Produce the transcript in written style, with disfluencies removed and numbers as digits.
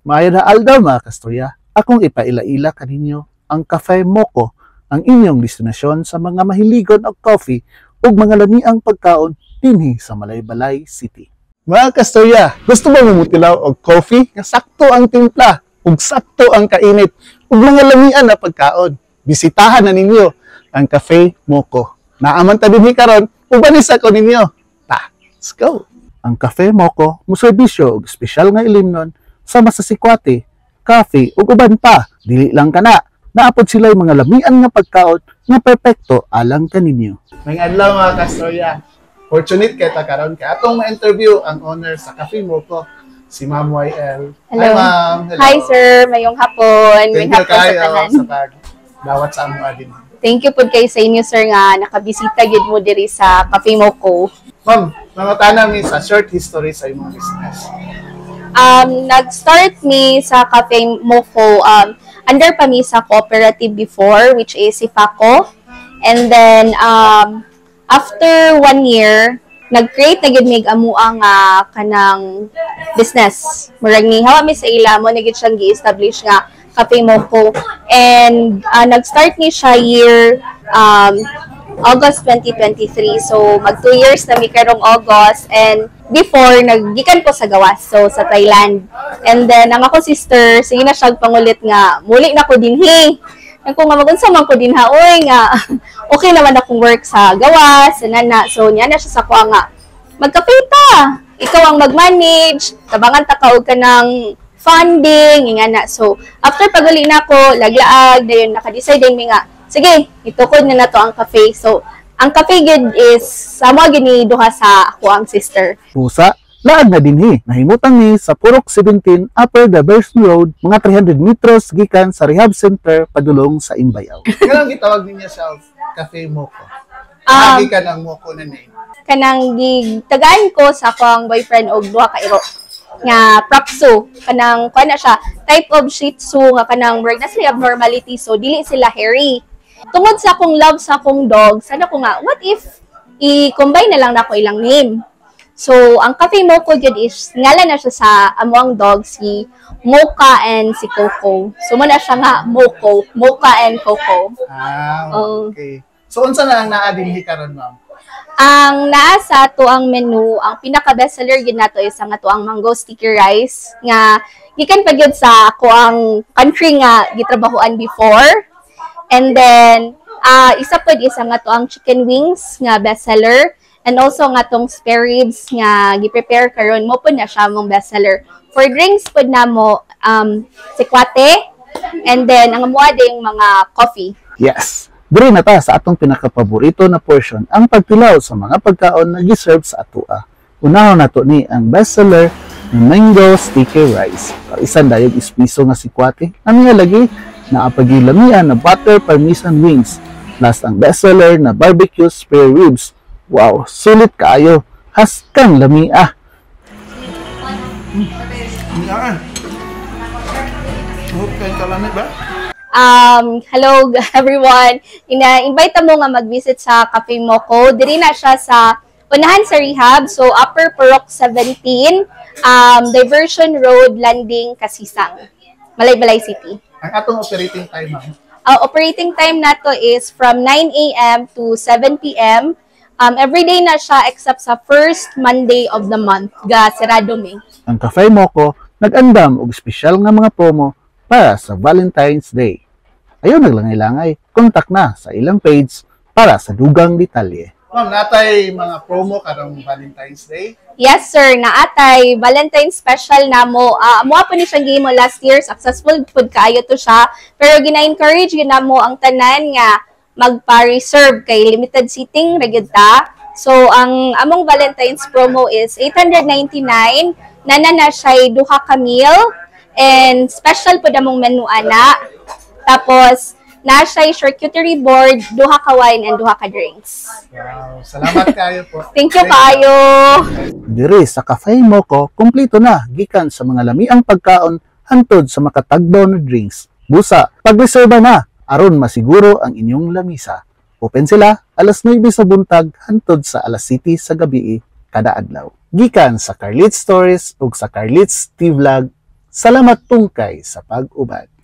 Maayong na aldaw mga kasturya, akong ipaila-ila kaninyo ang Cafe Moco, ang inyong destinasyon sa mga mahiligon og coffee ug mga lamiang pagkaon dinhi sa Malaybalay City. Mga kasturya, gusto ba mamutilaw og coffee nga sakto ang timpla ug sakto ang kainit ug mga lamian na pagkaon? Bisitahan na ninyo ang Cafe Moco. Naaman ta dinhi karon, ubanisa ko ninyo. Let's go. Ang Cafe Moco moserbisyo og espesyal nga ilimnon sa masasikwate, coffee ug uban pa. Dili lang kana, naapod sila mga lamian nga pagkaon nga perpekto alang kaninyo. May adlaw mga kastorya. Fortunate kay ta karon kay atong ma-interview ang owner sa Cafe Moco, si Ma'am YL. Hello. Hi Ma'am. Hello. Hi sir, mayong hapon. Thank you kayo sa pagdawat sa among adin. Thank you po kay sa inyo sir nga nakabisita gid mo diri sa Cafe Moco. Ma'am, nangatana mi sa short history sa imong business. Nag-start mi sa Cafe Moco under pa mi sa cooperative before, which is si Paco. And then after 1 year, nag-create na gid mig amuang kanang business. Murag ni hawa mi sa ila mo na gid siyang gi-establish nga Cafe Moco. And nag-start ni siya year August 2023. So, mag 2 years na mi karong August. And before, naggikan ko sa gawas. So, sa Thailand. And then, ang ako sister, sige na siya pangulit nga, muli na ko dinhi. Ang kung nga magunsa man ko din haoy nga, okay naman akong work sa gawas, sa nana. So, niya na siya sa kuha nga, magkapita. Ikaw ang mag-manage, tabangan takaog ka ng funding, nga na. So, after paguli na ko, laglaag, dayon naka-decide din mi nga, sige, itukod na to ang cafe. So, ang cafe gid is samo gini duha sa ako ang sister. Pusa, laag na dinhi. Nahimutang ni sa Purok 17 Upper Diversion Road, mga 300 metros gikan sa rehab center padulong sa Imbayaw. Kanang gitawag niya sa Cafe Moco. Lagi ka ng Moco na name. Kanang gitagaan ko sa akong boyfriend og duha ka iro nga Propso. Kanang kuan na siya type of Shih Tzu nga kanang word na sila abnormality, so dili sila hairy. Tungod sa akong love sa akong dog, sana ko nga, what if i-combine na lang na ako ilang name? So, ang Cafe Moco yun is, ngalan na siya sa amuang dog, si Mocha and si Coco. So, muna siya nga, Moco, Mocha and Coco. Okay. So, unsa na ang naadinhi karon, ma'am? Ang naa sa to ang menu, ang pinaka-bestseller yun nato is ang ato ang mango sticky rice, nga, gikan pa yun sa ako ang country nga gitrabahoan before. And then, isa po is ang ato ang chicken wings nga bestseller. And also nga tong spare ribs nga gi-prepare karon mo po na siya mong bestseller. For drinks po na mo, sikwate. And then, ang amuha ding mga coffee. Yes! Diri na ta sa atong pinaka-paborito na portion, ang pagtilaw sa mga pagkaon na giserve sa atua. Unahon nato ni ang bestseller na mango sticky rice. Isan dayog ispiso nga sikwate. Ano nga lagi? Naapagilamian na butter parmesan wings, plus ang bestseller na barbecue spare ribs. Wow, sulit kaayo. Haskang lamia. Hello everyone. Invite mo nga mag-visit sa Cafe Moco. Diri na siya sa unahan sa rehab. So, Upper Purok 17, Diversion Road, Landing, Kasisang, Malaybalay City. Ang atong operating time, ma'am? Operating time nato is from 9 a.m. to 7 p.m. Every day na siya except sa first Monday of the month. Sarado mi. Ang Cafe Moco nag-andam og espesyal nga mga promo para sa Valentine's Day. Ayaw naglangay-langay, kontak na sa ilang page para sa dugang detalye. Ma'am, natay mga promo karong Valentine's Day? Yes, sir. Naatay. Valentine's special na mo. Amuha po ni siyang gimo last year. Successful food kaayo to siya. Pero gina-encourage na mo ang tanan nga magpa-reserve kay limited seating regita. So, ang among Valentine's promo is 899. Nana na siya duha ka meal. And special po damong menu ana. Tapos, na siya charcuterie board, duha ka wine, and duha ka drinks. Wow, salamat kayo po. Thank you kayo. Diri sa Cafe Moco, kumpleto na gikan sa mga lamiang pagkaon hantod sa makatagbaw na drinks. Busa, pagreserba na aron masiguro ang inyong lamisa. Open sila alas 9 sa buntag hantod sa alas 7 sa gabi kada adlaw. Gikan sa Carlitz Stories ug sa Carlitz T-Vlog, Salamat tungkay sa pag-ubad.